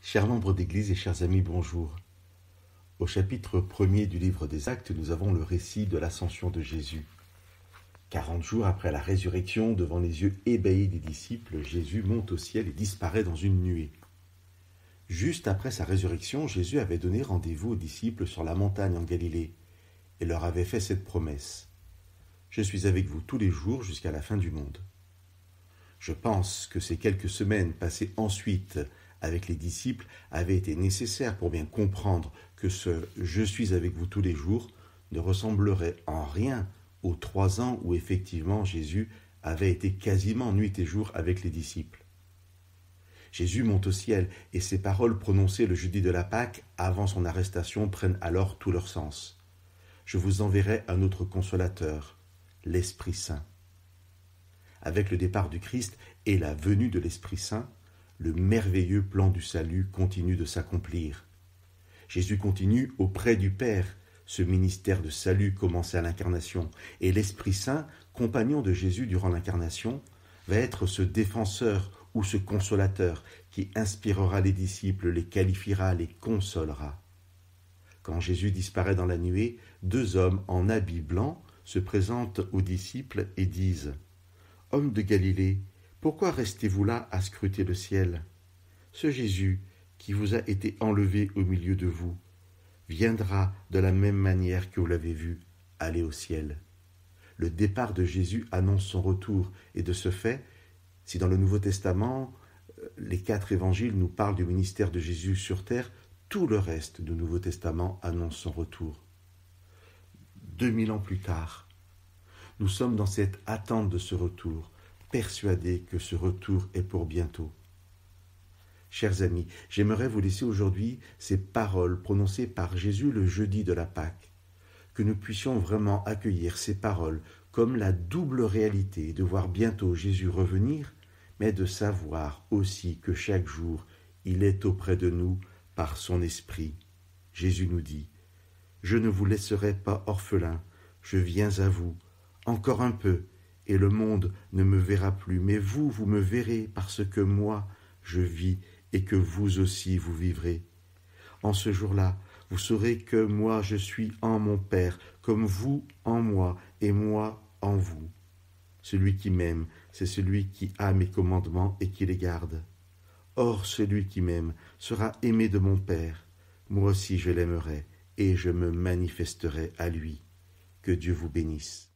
Chers membres d'Église et chers amis, bonjour. Au chapitre 1er du livre des Actes, nous avons le récit de l'ascension de Jésus. 40 jours après la résurrection, devant les yeux ébahis des disciples, Jésus monte au ciel et disparaît dans une nuée. Juste après sa résurrection, Jésus avait donné rendez-vous aux disciples sur la montagne en Galilée et leur avait fait cette promesse. « Je suis avec vous tous les jours jusqu'à la fin du monde. » Je pense que ces quelques semaines passées ensuite avec les disciples avaient été nécessaires pour bien comprendre que ce « je suis avec vous tous les jours » ne ressemblerait en rien aux 3 ans où effectivement Jésus avait été quasiment nuit et jour avec les disciples. Jésus monte au ciel et ses paroles prononcées le jeudi de la Pâque avant son arrestation prennent alors tout leur sens. « Je vous enverrai un autre consolateur, l'Esprit Saint ». Avec le départ du Christ et la venue de l'Esprit Saint, le merveilleux plan du salut continue de s'accomplir. Jésus continue auprès du Père ce ministère de salut commencé à l'incarnation, et l'Esprit Saint, compagnon de Jésus durant l'incarnation, va être ce défenseur ou ce consolateur qui inspirera les disciples, les qualifiera, les consolera. Quand Jésus disparaît dans la nuée, 2 hommes en habits blancs se présentent aux disciples et disent « Hommes de Galilée, pourquoi restez-vous là à scruter le ciel ? Ce Jésus qui vous a été enlevé au milieu de vous viendra de la même manière que vous l'avez vu aller au ciel. » Le départ de Jésus annonce son retour et de ce fait, si dans le Nouveau Testament, les 4 évangiles nous parlent du ministère de Jésus sur terre, tout le reste du Nouveau Testament annonce son retour. 2000 ans plus tard, nous sommes dans cette attente de ce retour, persuadés que ce retour est pour bientôt. Chers amis, j'aimerais vous laisser aujourd'hui ces paroles prononcées par Jésus le jeudi de la Pâque, que nous puissions vraiment accueillir ces paroles comme la double réalité de voir bientôt Jésus revenir, mais de savoir aussi que chaque jour, il est auprès de nous par son esprit. Jésus nous dit « Je ne vous laisserai pas orphelins, je viens à vous, encore un peu, et le monde ne me verra plus, mais vous, vous me verrez parce que moi, je vis et que vous aussi vous vivrez. En ce jour-là, vous saurez que moi je suis en mon Père, comme vous en moi et moi en vous. Celui qui m'aime, c'est celui qui a mes commandements et qui les garde. Or, celui qui m'aime sera aimé de mon Père. Moi aussi je l'aimerai et je me manifesterai à lui. Que Dieu vous bénisse.